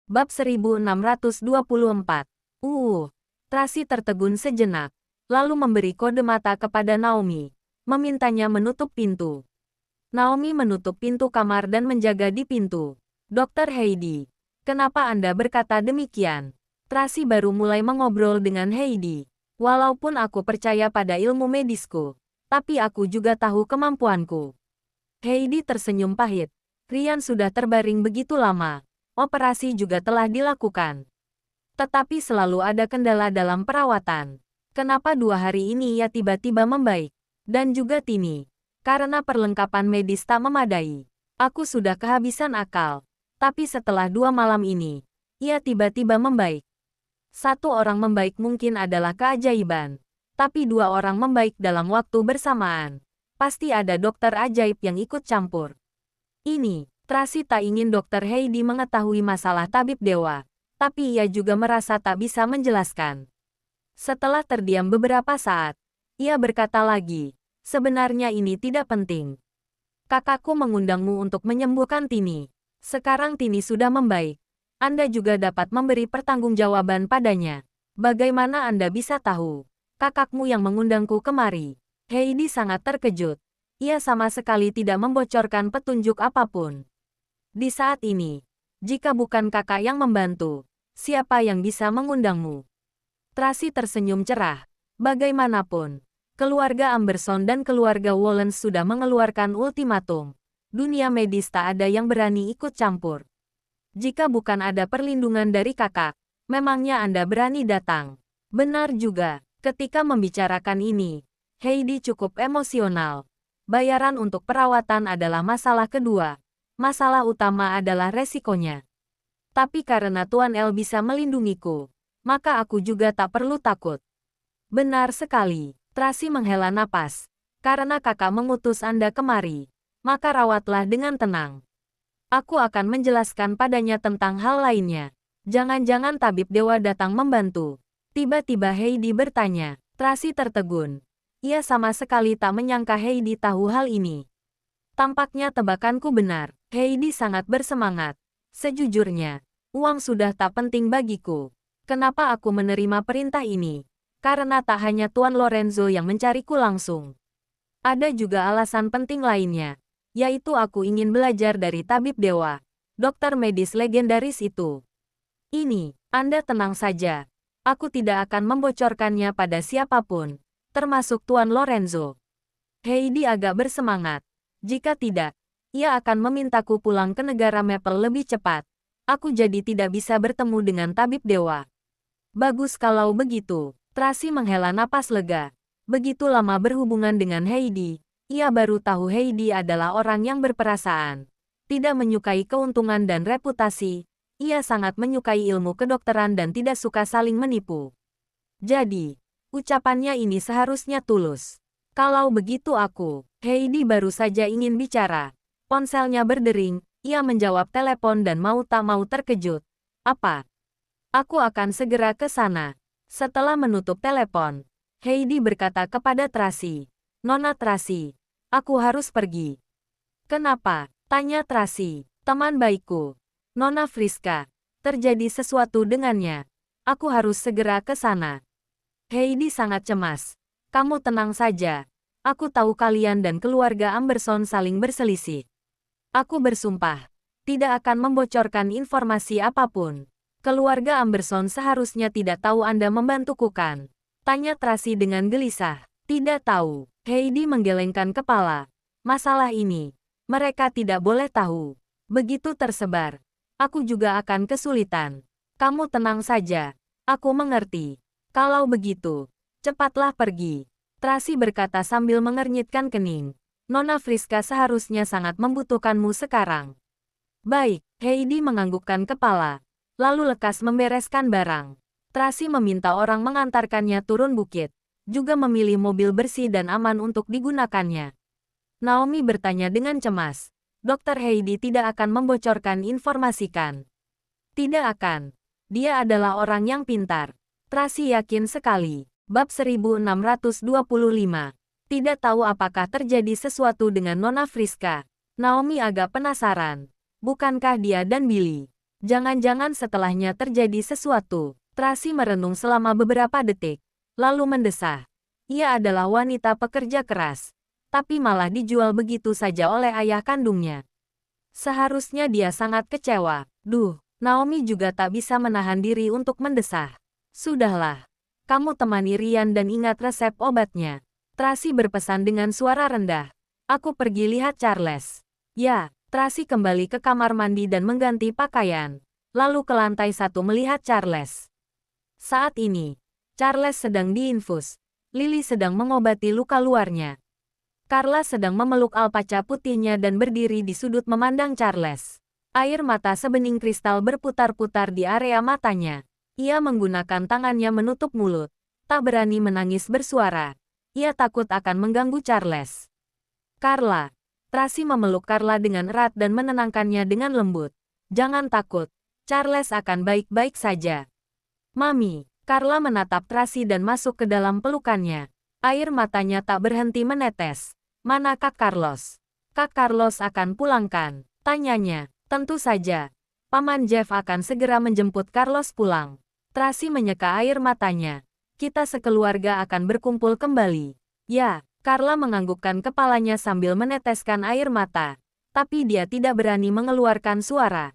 Bab 1624. Tracy tertegun sejenak, lalu memberi kode mata kepada Naomi, memintanya menutup pintu. Naomi menutup pintu kamar dan menjaga di pintu. Dokter Heidi, kenapa Anda berkata demikian? Tracy baru mulai mengobrol dengan Heidi. Walaupun aku percaya pada ilmu medisku, tapi aku juga tahu kemampuanku. Heidi tersenyum pahit. Ryan sudah terbaring begitu lama. Operasi juga telah dilakukan. Tetapi selalu ada kendala dalam perawatan. Kenapa 2 hari ini ia tiba-tiba membaik? Dan juga Tini. Karena perlengkapan medis tak memadai. Aku sudah kehabisan akal. Tapi setelah 2 malam ini, ia tiba-tiba membaik. 1 orang membaik mungkin adalah keajaiban. Tapi 2 orang membaik dalam waktu bersamaan. Pasti ada dokter ajaib yang ikut campur. Ini. Tracy tak ingin Dr. Heidi mengetahui masalah tabib dewa, tapi ia juga merasa tak bisa menjelaskan. Setelah terdiam beberapa saat, ia berkata lagi, sebenarnya ini tidak penting. Kakakku mengundangmu untuk menyembuhkan Tini. Sekarang Tini sudah membaik. Anda juga dapat memberi pertanggungjawaban padanya. Bagaimana Anda bisa tahu? Kakakmu yang mengundangku kemari. Heidi sangat terkejut. Ia sama sekali tidak membocorkan petunjuk apapun. Di saat ini, jika bukan kakak yang membantu, siapa yang bisa mengundangmu? Tracy tersenyum cerah. Bagaimanapun, keluarga Amberson dan keluarga Wollens sudah mengeluarkan ultimatum. Dunia medis tak ada yang berani ikut campur. Jika bukan ada perlindungan dari kakak, memangnya Anda berani datang? Benar juga, ketika membicarakan ini, Heidi cukup emosional. Bayaran untuk perawatan adalah masalah kedua. Masalah utama adalah resikonya. Tapi karena Tuan El bisa melindungiku, maka aku juga tak perlu takut. Benar sekali. Tracy menghela napas. Karena kakak mengutus Anda kemari, maka rawatlah dengan tenang. Aku akan menjelaskan padanya tentang hal lainnya. Jangan-jangan tabib dewa datang membantu. Tiba-tiba Heidi bertanya. Tracy tertegun. Ia sama sekali tak menyangka Heidi tahu hal ini. Tampaknya tebakanku benar. Heidi sangat bersemangat. Sejujurnya, uang sudah tak penting bagiku. Kenapa aku menerima perintah ini? Karena tak hanya Tuan Lorenzo yang mencariku langsung. Ada juga alasan penting lainnya, yaitu aku ingin belajar dari tabib dewa, dokter medis legendaris itu. Ini, Anda tenang saja. Aku tidak akan membocorkannya pada siapapun, termasuk Tuan Lorenzo. Heidi agak bersemangat. Jika tidak, ia akan memintaku pulang ke negara Maple lebih cepat. Aku jadi tidak bisa bertemu dengan tabib dewa. Bagus kalau begitu. Tracy menghela napas lega. Begitu lama berhubungan dengan Heidi, ia baru tahu Heidi adalah orang yang berperasaan. Tidak menyukai keuntungan dan reputasi, ia sangat menyukai ilmu kedokteran dan tidak suka saling menipu. Jadi, ucapannya ini seharusnya tulus. Kalau begitu Heidi baru saja ingin bicara. Ponselnya berdering, ia menjawab telepon dan mau tak mau terkejut. Apa? Aku akan segera ke sana. Setelah menutup telepon, Heidi berkata kepada Tracy. Nona Tracy, aku harus pergi. Kenapa? Tanya Tracy. Teman baikku, Nona Friska. Terjadi sesuatu dengannya. Aku harus segera ke sana. Heidi sangat cemas. Kamu tenang saja. Aku tahu kalian dan keluarga Amberson saling berselisih. Aku bersumpah, tidak akan membocorkan informasi apapun. Keluarga Amberson seharusnya tidak tahu Anda membantuku kan? Tanya Tracy dengan gelisah. Tidak tahu. Heidi menggelengkan kepala. Masalah ini, mereka tidak boleh tahu. Begitu tersebar, aku juga akan kesulitan. Kamu tenang saja. Aku mengerti. Kalau begitu, cepatlah pergi. Tracy berkata sambil mengernyitkan kening. Nona Friska seharusnya sangat membutuhkanmu sekarang. Baik, Heidi menganggukkan kepala, lalu lekas membereskan barang. Tracy meminta orang mengantarkannya turun bukit, juga memilih mobil bersih dan aman untuk digunakannya. Naomi bertanya dengan cemas. Dr. Heidi tidak akan membocorkan informasi kan? Tidak akan. Dia adalah orang yang pintar. Tracy yakin sekali. Bab 1625. Tidak tahu apakah terjadi sesuatu dengan Nona Friska. Naomi agak penasaran. Bukankah dia dan Billy Jangan-jangan setelahnya terjadi sesuatu. Tracy merenung selama beberapa detik, lalu mendesah. Ia adalah wanita pekerja keras, tapi malah dijual begitu saja oleh ayah kandungnya. Seharusnya dia sangat kecewa. Duh, Naomi juga tak bisa menahan diri untuk mendesah. Sudahlah, kamu temani Ryan dan ingat resep obatnya. Tracy berpesan dengan suara rendah. Aku pergi lihat Charles. Ya, Tracy kembali ke kamar mandi dan mengganti pakaian. Lalu ke lantai 1 melihat Charles. Saat ini, Charles sedang diinfus. Lily sedang mengobati luka luarnya. Carla sedang memeluk alpaca putihnya dan berdiri di sudut memandang Charles. Air mata sebening kristal berputar-putar di area matanya. Ia menggunakan tangannya menutup mulut. Tak berani menangis bersuara. Ia takut akan mengganggu Charles. Carla. Tracy memeluk Carla dengan erat dan menenangkannya dengan lembut. Jangan takut. Charles akan baik-baik saja. Mami. Carla menatap Tracy dan masuk ke dalam pelukannya. Air matanya tak berhenti menetes. Mana Kak Carlos? Kak Carlos akan pulangkan? Tanyanya. Tentu saja. Paman Jeff akan segera menjemput Carlos pulang. Tracy menyeka air matanya. Kita sekeluarga akan berkumpul kembali. Ya, Carla menganggukkan kepalanya sambil meneteskan air mata. Tapi dia tidak berani mengeluarkan suara.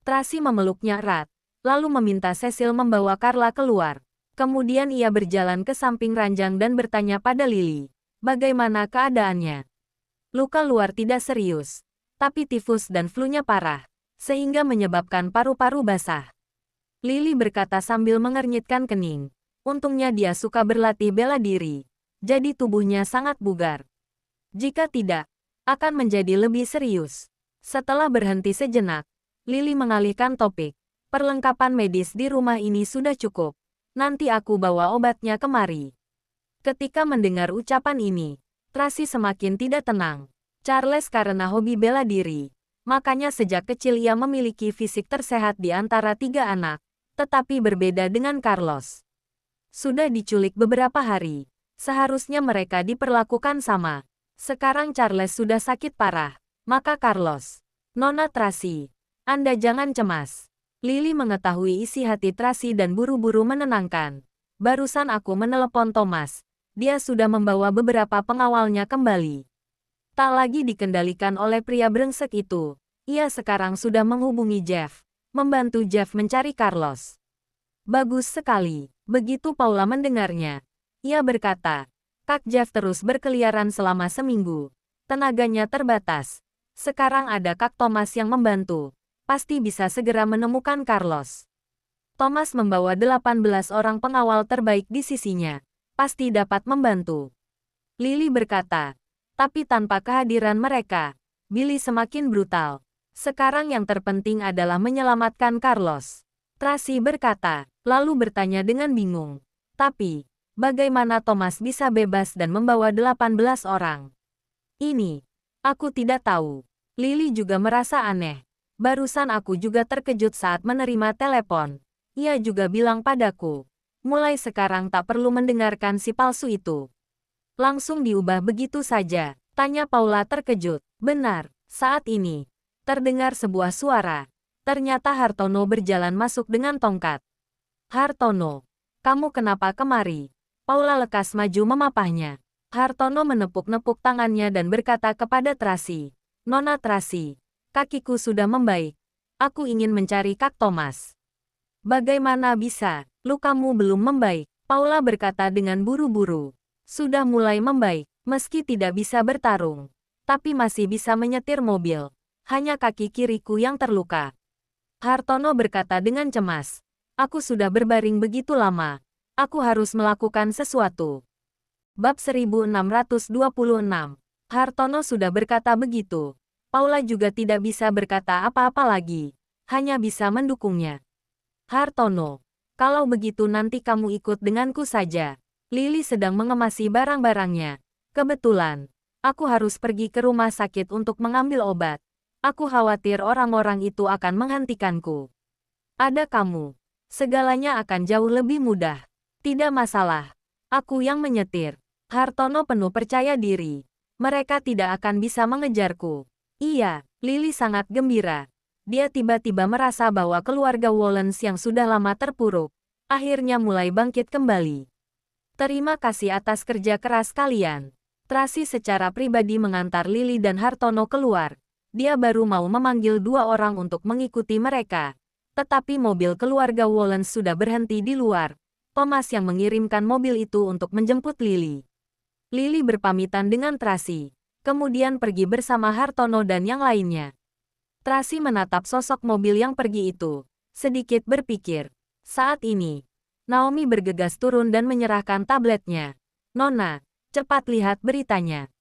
Tracy memeluknya erat, lalu meminta Cecil membawa Carla keluar. Kemudian ia berjalan ke samping ranjang dan bertanya pada Lily. Bagaimana keadaannya? Luka luar tidak serius, tapi tifus dan flu-nya parah, sehingga menyebabkan paru-paru basah. Lily berkata sambil mengernyitkan kening. Untungnya dia suka berlatih bela diri, jadi tubuhnya sangat bugar. Jika tidak, akan menjadi lebih serius. Setelah berhenti sejenak, Lily mengalihkan topik. Perlengkapan medis di rumah ini sudah cukup. Nanti aku bawa obatnya kemari. Ketika mendengar ucapan ini, Tracy semakin tidak tenang. Charles karena hobi bela diri, makanya sejak kecil ia memiliki fisik tersehat di antara 3 anak, tetapi berbeda dengan Carlos. Sudah diculik beberapa hari, seharusnya mereka diperlakukan sama. Sekarang Charles sudah sakit parah, maka Carlos. Nona Tracy, Anda jangan cemas. Lily mengetahui isi hati Tracy dan buru-buru menenangkan. Barusan aku menelepon Thomas. Dia sudah membawa beberapa pengawalnya kembali. Tak lagi dikendalikan oleh pria brengsek itu. Ia sekarang sudah menghubungi Jeff, membantu Jeff mencari Carlos. Bagus sekali. Begitu Paula mendengarnya, ia berkata, Kak Jeff terus berkeliaran selama seminggu. Tenaganya terbatas. Sekarang ada Kak Thomas yang membantu. Pasti bisa segera menemukan Carlos. Thomas membawa 18 orang pengawal terbaik di sisinya. Pasti dapat membantu. Lily berkata, tapi tanpa kehadiran mereka, Billy semakin brutal. Sekarang yang terpenting adalah menyelamatkan Carlos. Tracy berkata, lalu bertanya dengan bingung. Tapi, bagaimana Thomas bisa bebas dan membawa 18 orang? Ini, aku tidak tahu. Lily juga merasa aneh. Barusan aku juga terkejut saat menerima telepon. Ia juga bilang padaku, mulai sekarang tak perlu mendengarkan si palsu itu. Langsung diubah begitu saja, tanya Paula terkejut. Benar, saat ini, terdengar sebuah suara. Ternyata Hartono berjalan masuk dengan tongkat. Hartono, kamu kenapa kemari? Paula lekas maju memapahnya. Hartono menepuk-nepuk tangannya dan berkata kepada Tracy, Nona Tracy, kakiku sudah membaik. Aku ingin mencari Kak Thomas. Bagaimana bisa? Lukamu belum membaik, Paula berkata dengan buru-buru. Sudah mulai membaik, meski tidak bisa bertarung. Tapi masih bisa menyetir mobil. Hanya kaki kiriku yang terluka. Hartono berkata dengan cemas. Aku sudah berbaring begitu lama. Aku harus melakukan sesuatu. Bab 1626. Hartono sudah berkata begitu. Paula juga tidak bisa berkata apa-apa lagi. Hanya bisa mendukungnya. Hartono. Kalau begitu nanti kamu ikut denganku saja. Lily sedang mengemasi barang-barangnya. Kebetulan, aku harus pergi ke rumah sakit untuk mengambil obat. Aku khawatir orang-orang itu akan menghentikanku. Ada kamu. Segalanya akan jauh lebih mudah. Tidak masalah. Aku yang menyetir. Hartono penuh percaya diri. Mereka tidak akan bisa mengejarku. Iya, Lily sangat gembira. Dia tiba-tiba merasa bahwa keluarga Wollens yang sudah lama terpuruk, akhirnya mulai bangkit kembali. Terima kasih atas kerja keras kalian. Tracy secara pribadi mengantar Lily dan Hartono keluar. Dia baru mau memanggil 2 orang untuk mengikuti mereka. Tetapi mobil keluarga Wollens sudah berhenti di luar. Thomas yang mengirimkan mobil itu untuk menjemput Lily. Lily berpamitan dengan Tracy, kemudian pergi bersama Hartono dan yang lainnya. Tracy menatap sosok mobil yang pergi itu, sedikit berpikir. Saat ini, Naomi bergegas turun dan menyerahkan tabletnya. Nona, cepat lihat beritanya.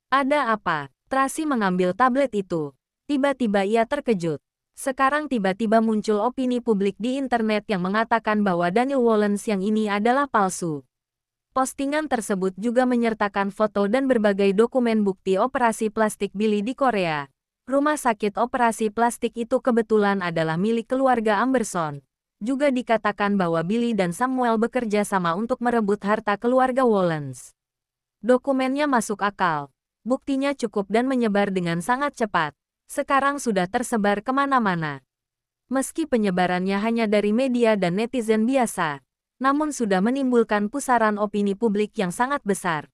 Ada apa? Tracy mengambil tablet itu. Tiba-tiba ia terkejut. Sekarang tiba-tiba muncul opini publik di internet yang mengatakan bahwa Daniel Wollens yang ini adalah palsu. Postingan tersebut juga menyertakan foto dan berbagai dokumen bukti operasi plastik Billy di Korea. Rumah sakit operasi plastik itu kebetulan adalah milik keluarga Amberson. Juga dikatakan bahwa Billy dan Samuel bekerja sama untuk merebut harta keluarga Wollens. Dokumennya masuk akal. Buktinya cukup dan menyebar dengan sangat cepat. Sekarang sudah tersebar kemana-mana. Meski penyebarannya hanya dari media dan netizen biasa, namun sudah menimbulkan pusaran opini publik yang sangat besar.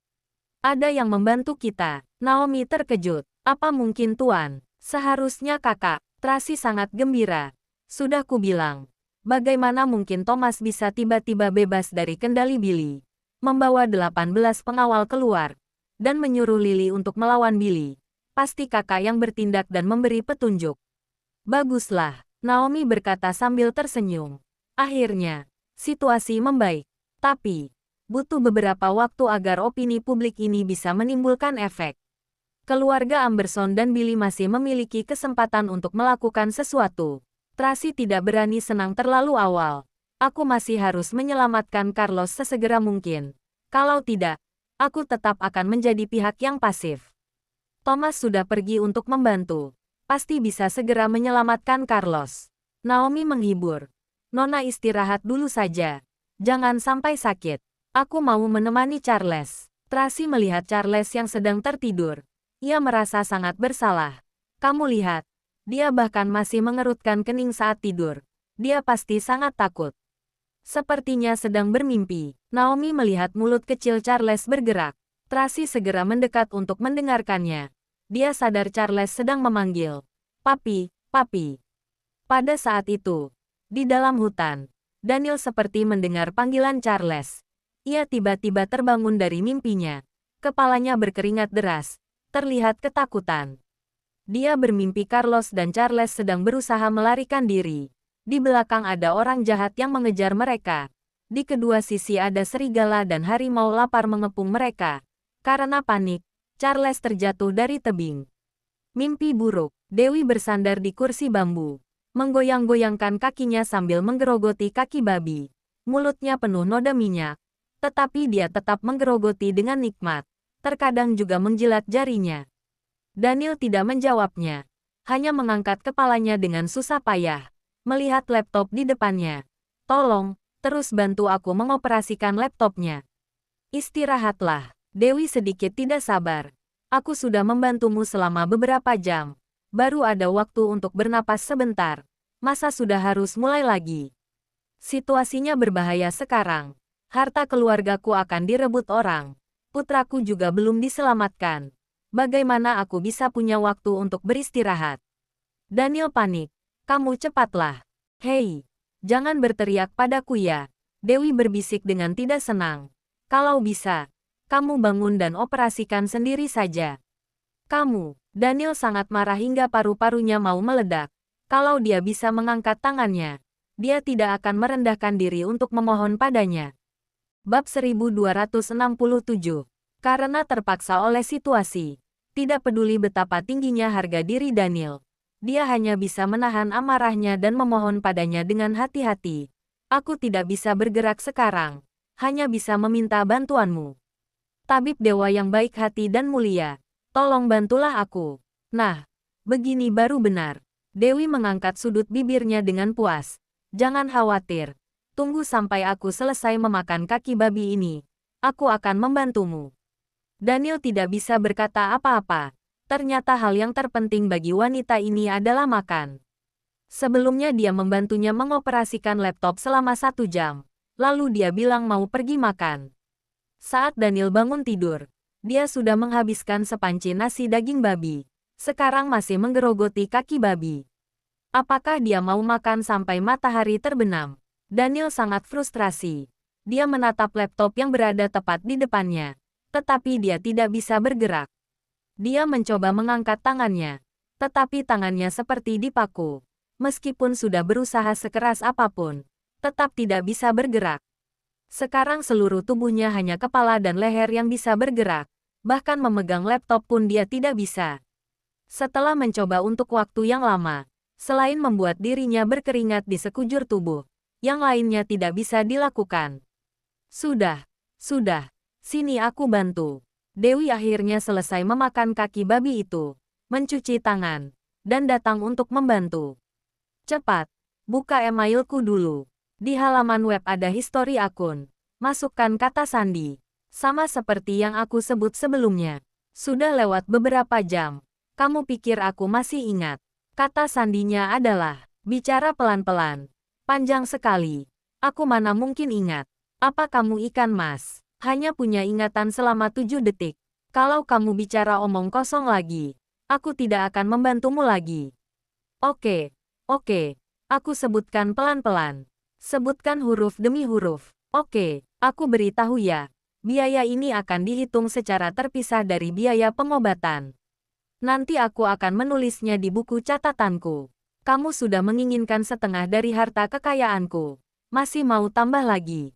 Ada yang membantu kita. Naomi terkejut. Apa mungkin Tuan? Seharusnya kakak. Tracy sangat gembira. Sudah kubilang. Bagaimana mungkin Thomas bisa tiba-tiba bebas dari kendali Billy? Membawa 18 pengawal keluar. Dan menyuruh Lily untuk melawan Billy. Pasti kakak yang bertindak dan memberi petunjuk. Baguslah. Naomi berkata sambil tersenyum. Akhirnya, situasi membaik. Tapi, butuh beberapa waktu agar opini publik ini bisa menimbulkan efek. Keluarga Amberson dan Billy masih memiliki kesempatan untuk melakukan sesuatu. Tracy tidak berani senang terlalu awal. Aku masih harus menyelamatkan Carlos sesegera mungkin. Kalau tidak, aku tetap akan menjadi pihak yang pasif. Thomas sudah pergi untuk membantu. Pasti bisa segera menyelamatkan Carlos. Naomi menghibur. Nona istirahat dulu saja. Jangan sampai sakit. Aku mau menemani Charles. Tracy melihat Charles yang sedang tertidur. Ia merasa sangat bersalah. Kamu lihat, dia bahkan masih mengerutkan kening saat tidur. Dia pasti sangat takut. Sepertinya sedang bermimpi. Naomi melihat mulut kecil Charles bergerak. Tracy segera mendekat untuk mendengarkannya. Dia sadar Charles sedang memanggil. Papi, papi. Pada saat itu, di dalam hutan, Daniel seperti mendengar panggilan Charles. Ia tiba-tiba terbangun dari mimpinya. Kepalanya berkeringat deras. Terlihat ketakutan. Dia bermimpi Carlos dan Charles sedang berusaha melarikan diri. Di belakang ada orang jahat yang mengejar mereka. Di kedua sisi ada serigala dan harimau lapar mengepung mereka. Karena panik, Charles terjatuh dari tebing. Mimpi buruk. Dewi bersandar di kursi bambu. Menggoyang-goyangkan kakinya sambil menggerogoti kaki babi. Mulutnya penuh noda minyak. Tetapi dia tetap menggerogoti dengan nikmat. Terkadang juga menjilat jarinya. Daniel tidak menjawabnya. Hanya mengangkat kepalanya dengan susah payah. Melihat laptop di depannya. Tolong, terus bantu aku mengoperasikan laptopnya. Istirahatlah. Dewi sedikit tidak sabar. Aku sudah membantumu selama beberapa jam. Baru ada waktu untuk bernapas sebentar. Masa sudah harus mulai lagi? Situasinya berbahaya sekarang. Harta keluargaku akan direbut orang. Putraku juga belum diselamatkan. Bagaimana aku bisa punya waktu untuk beristirahat? Daniel panik. Kamu cepatlah. Hei, jangan berteriak padaku ya. Dewi berbisik dengan tidak senang. Kalau bisa, kamu bangun dan operasikan sendiri saja. Kamu, Daniel sangat marah hingga paru-parunya mau meledak. Kalau dia bisa mengangkat tangannya, dia tidak akan merendahkan diri untuk memohon padanya. Bab 1267. Karena terpaksa oleh situasi. Tidak peduli betapa tingginya harga diri Daniel. Dia hanya bisa menahan amarahnya dan memohon padanya dengan hati-hati. Aku tidak bisa bergerak sekarang. Hanya bisa meminta bantuanmu. Tabib dewa yang baik hati dan mulia. Tolong bantulah aku. Nah, begini baru benar. Dewi mengangkat sudut bibirnya dengan puas. Jangan khawatir. Tunggu sampai aku selesai memakan kaki babi ini. Aku akan membantumu. Daniel tidak bisa berkata apa-apa. Ternyata hal yang terpenting bagi wanita ini adalah makan. Sebelumnya dia membantunya mengoperasikan laptop selama 1 jam. Lalu dia bilang mau pergi makan. Saat Daniel bangun tidur, dia sudah menghabiskan sepanci nasi daging babi. Sekarang masih menggerogoti kaki babi. Apakah dia mau makan sampai matahari terbenam? Daniel sangat frustrasi. Dia menatap laptop yang berada tepat di depannya. Tetapi dia tidak bisa bergerak. Dia mencoba mengangkat tangannya. Tetapi tangannya seperti dipaku. Meskipun sudah berusaha sekeras apapun, tetap tidak bisa bergerak. Sekarang seluruh tubuhnya hanya kepala dan leher yang bisa bergerak. Bahkan memegang laptop pun dia tidak bisa. Setelah mencoba untuk waktu yang lama, selain membuat dirinya berkeringat di sekujur tubuh, yang lainnya tidak bisa dilakukan. Sudah, sini aku bantu. Dewi akhirnya selesai memakan kaki babi itu, mencuci tangan, dan datang untuk membantu. Cepat, buka emailku dulu. Di halaman web ada histori akun. Masukkan kata sandi. Sama seperti yang aku sebut sebelumnya. Sudah lewat beberapa jam. Kamu pikir aku masih ingat? Kata sandinya adalah, bicara pelan-pelan. Panjang sekali. Aku mana mungkin ingat. Apa kamu ikan mas? Hanya punya ingatan selama 7 detik. Kalau kamu bicara omong kosong lagi, aku tidak akan membantumu lagi. Oke. Aku sebutkan pelan-pelan. Sebutkan huruf demi huruf. Oke, aku beritahu ya. Biaya ini akan dihitung secara terpisah dari biaya pengobatan. Nanti aku akan menulisnya di buku catatanku. Kamu sudah menginginkan setengah dari harta kekayaanku. Masih mau tambah lagi?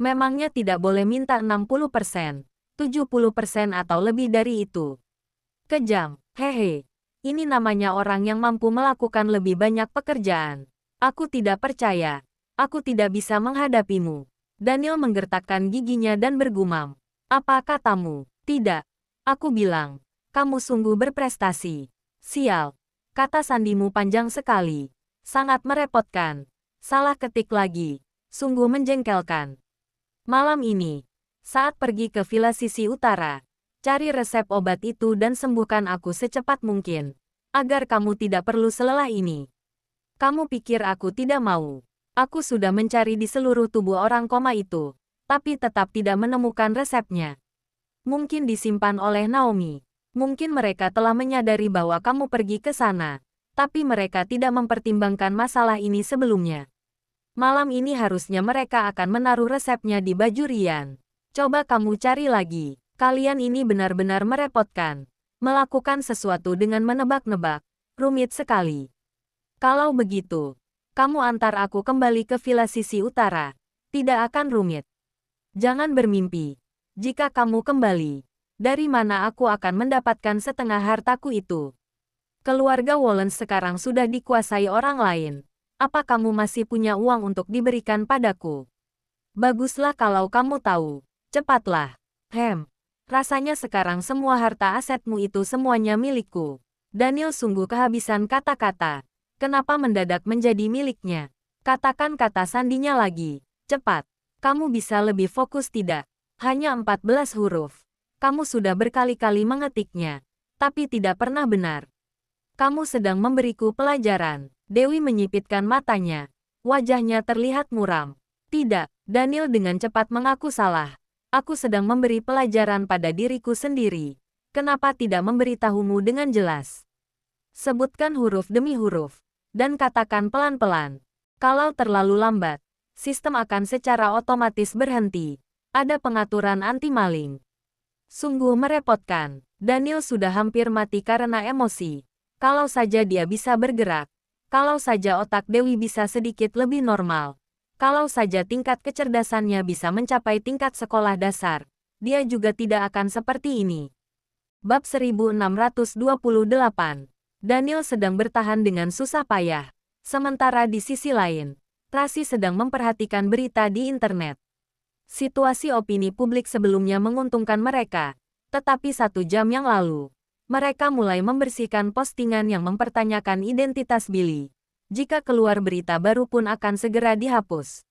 Memangnya tidak boleh minta 60%, 70% atau lebih dari itu? Kejam, hehe. Ini namanya orang yang mampu melakukan lebih banyak pekerjaan. Aku tidak percaya. Aku tidak bisa menghadapimu. Daniel menggertakkan giginya dan bergumam. Apa katamu? Tidak. Aku bilang. Kamu sungguh berprestasi. Sial. Kata sandimu panjang sekali. Sangat merepotkan. Salah ketik lagi. Sungguh menjengkelkan. Malam ini, saat pergi ke villa sisi utara, cari resep obat itu dan sembuhkan aku secepat mungkin. Agar kamu tidak perlu selelah ini. Kamu pikir aku tidak mau? Aku sudah mencari di seluruh tubuh orang koma itu, tapi tetap tidak menemukan resepnya. Mungkin disimpan oleh Naomi. Mungkin mereka telah menyadari bahwa kamu pergi ke sana, tapi mereka tidak mempertimbangkan masalah ini sebelumnya. Malam ini harusnya mereka akan menaruh resepnya di baju Rian. Coba kamu cari lagi. Kalian ini benar-benar merepotkan. Melakukan sesuatu dengan menebak-nebak. Rumit sekali. Kalau begitu, kamu antar aku kembali ke villa sisi utara. Tidak akan rumit. Jangan bermimpi. Jika kamu kembali, dari mana aku akan mendapatkan setengah hartaku itu? Keluarga Wallace sekarang sudah dikuasai orang lain. Apa kamu masih punya uang untuk diberikan padaku? Baguslah kalau kamu tahu. Cepatlah. Rasanya sekarang semua harta asetmu itu semuanya milikku. Daniel sungguh kehabisan kata-kata. Kenapa mendadak menjadi miliknya? Katakan kata sandinya lagi. Cepat. Kamu bisa lebih fokus tidak? Hanya 14 huruf. Kamu sudah berkali-kali mengetiknya, tapi tidak pernah benar. Kamu sedang memberiku pelajaran. Dewi menyipitkan matanya. Wajahnya terlihat muram. Tidak, Daniel dengan cepat mengaku salah. Aku sedang memberi pelajaran pada diriku sendiri. Kenapa tidak memberitahumu dengan jelas? Sebutkan huruf demi huruf, dan katakan pelan-pelan. Kalau terlalu lambat, sistem akan secara otomatis berhenti. Ada pengaturan anti-maling. Sungguh merepotkan. Daniel sudah hampir mati karena emosi. Kalau saja dia bisa bergerak. Kalau saja otak Dewi bisa sedikit lebih normal. Kalau saja tingkat kecerdasannya bisa mencapai tingkat sekolah dasar. Dia juga tidak akan seperti ini. Bab 1628. Daniel sedang bertahan dengan susah payah. Sementara di sisi lain, Tracy sedang memperhatikan berita di internet. Situasi opini publik sebelumnya menguntungkan mereka, tetapi 1 jam yang lalu, mereka mulai membersihkan postingan yang mempertanyakan identitas Billy. Jika keluar berita baru pun akan segera dihapus.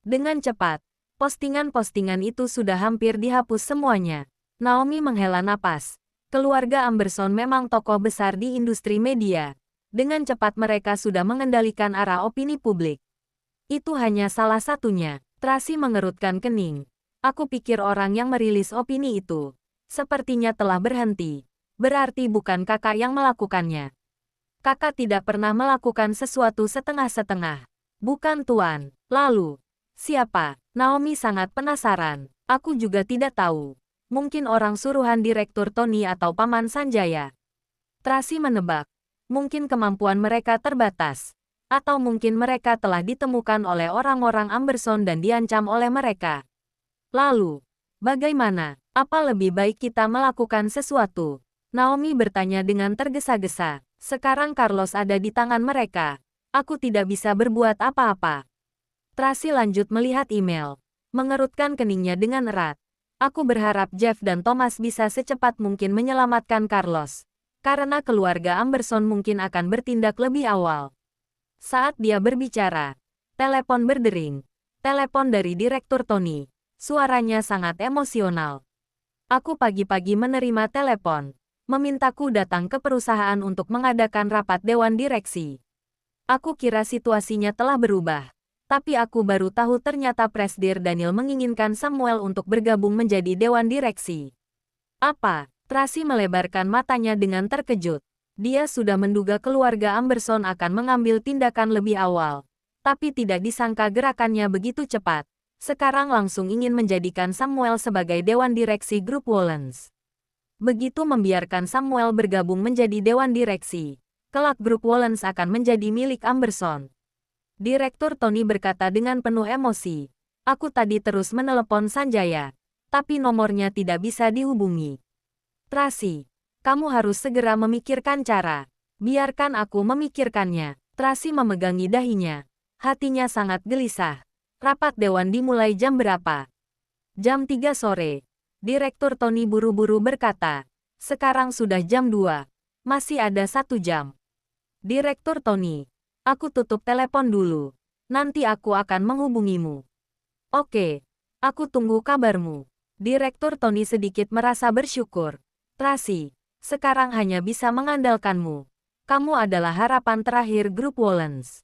Dengan cepat, postingan-postingan itu sudah hampir dihapus semuanya. Naomi menghela napas. Keluarga Amberson memang tokoh besar di industri media. Dengan cepat mereka sudah mengendalikan arah opini publik. Itu hanya salah satunya. Tracy mengerutkan kening. Aku pikir orang yang merilis opini itu sepertinya telah berhenti. Berarti bukan kakak yang melakukannya. Kakak tidak pernah melakukan sesuatu setengah-setengah. Bukan Tuan. Lalu, siapa? Naomi sangat penasaran. Aku juga tidak tahu. Mungkin orang suruhan Direktur Tony atau Paman Sanjaya. Tracy menebak. Mungkin kemampuan mereka terbatas. Atau mungkin mereka telah ditemukan oleh orang-orang Amberson dan diancam oleh mereka. Lalu, bagaimana? Apa lebih baik kita melakukan sesuatu? Naomi bertanya dengan tergesa-gesa. Sekarang Carlos ada di tangan mereka. Aku tidak bisa berbuat apa-apa. Tracy lanjut melihat email. Mengerutkan keningnya dengan erat. Aku berharap Jeff dan Thomas bisa secepat mungkin menyelamatkan Carlos. Karena keluarga Amberson mungkin akan bertindak lebih awal. Saat dia berbicara, telepon berdering. Telepon dari Direktur Tony. Suaranya sangat emosional. Aku pagi-pagi menerima telepon. Memintaku datang ke perusahaan untuk mengadakan rapat Dewan Direksi. Aku kira situasinya telah berubah. Tapi aku baru tahu ternyata Presdir Daniel menginginkan Samuel untuk bergabung menjadi Dewan Direksi. Apa? Tracy melebarkan matanya dengan terkejut. Dia sudah menduga keluarga Amberson akan mengambil tindakan lebih awal. Tapi tidak disangka gerakannya begitu cepat. Sekarang langsung ingin menjadikan Samuel sebagai Dewan Direksi Grup Wollens. Begitu membiarkan Samuel bergabung menjadi Dewan Direksi, kelak Grup Wollens akan menjadi milik Amberson. Direktur Tony berkata dengan penuh emosi. Aku tadi terus menelepon Sanjaya, tapi nomornya tidak bisa dihubungi. Tracy, kamu harus segera memikirkan cara. Biarkan aku memikirkannya. Tracy memegangi dahinya. Hatinya sangat gelisah. Rapat Dewan dimulai jam berapa? Jam 3 sore. Direktur Tony buru-buru berkata. Sekarang sudah jam 2. Masih ada 1 jam. Direktur Tony. Aku tutup telepon dulu. Nanti aku akan menghubungimu. Oke. Aku tunggu kabarmu. Direktur Tony sedikit merasa bersyukur. Tracy, sekarang hanya bisa mengandalkanmu. Kamu adalah harapan terakhir Grup Wollens.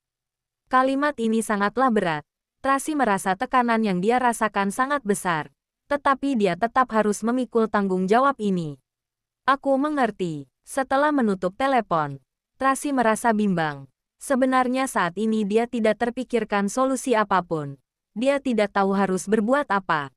Kalimat ini sangatlah berat. Tracy merasa tekanan yang dia rasakan sangat besar. Tetapi dia tetap harus memikul tanggung jawab ini. Aku mengerti. Setelah menutup telepon, Tracy merasa bimbang. Sebenarnya saat ini dia tidak terpikirkan solusi apapun. Dia tidak tahu harus berbuat apa.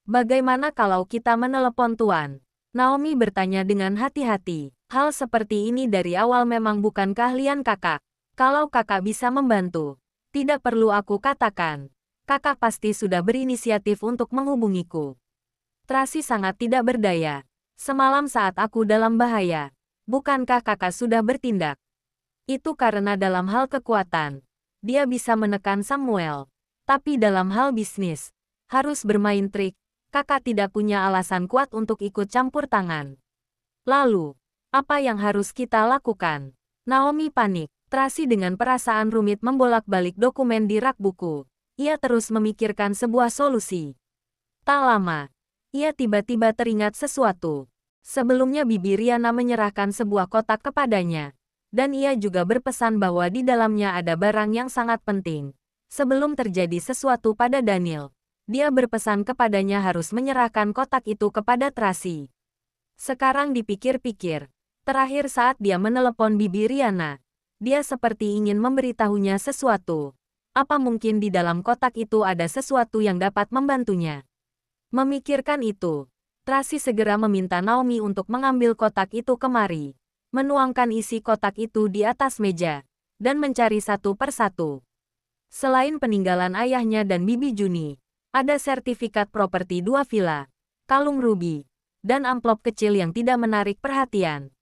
Bagaimana kalau kita menelepon Tuan? Naomi bertanya dengan hati-hati. Hal seperti ini dari awal memang bukan keahlian kakak. Kalau kakak bisa membantu, tidak perlu aku katakan. Kakak pasti sudah berinisiatif untuk menghubungiku. Tracy sangat tidak berdaya. Semalam saat aku dalam bahaya, bukankah kakak sudah bertindak? Itu karena dalam hal kekuatan, dia bisa menekan Samuel. Tapi dalam hal bisnis, harus bermain trik, kakak tidak punya alasan kuat untuk ikut campur tangan. Lalu, apa yang harus kita lakukan? Naomi panik. Tracy dengan perasaan rumit membolak-balik dokumen di rak buku. Ia terus memikirkan sebuah solusi. Tak lama, ia tiba-tiba teringat sesuatu. Sebelumnya Bibi Riana menyerahkan sebuah kotak kepadanya. Dan ia juga berpesan bahwa di dalamnya ada barang yang sangat penting. Sebelum terjadi sesuatu pada Daniel, dia berpesan kepadanya harus menyerahkan kotak itu kepada Tracy. Sekarang dipikir-pikir, terakhir saat dia menelepon Bibi Riana, dia seperti ingin memberitahunya sesuatu. Apa mungkin di dalam kotak itu ada sesuatu yang dapat membantunya? Memikirkan itu, Tracy segera meminta Naomi untuk mengambil kotak itu kemari. Menuangkan isi kotak itu di atas meja, dan mencari satu persatu. Selain peninggalan ayahnya dan Bibi Juni, ada sertifikat properti 2 villa, kalung rubi, dan amplop kecil yang tidak menarik perhatian.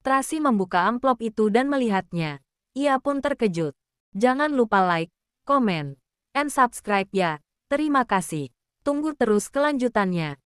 Tracy membuka amplop itu dan melihatnya. Ia pun terkejut. Jangan lupa like, komen, and subscribe ya. Terima kasih. Tunggu terus kelanjutannya.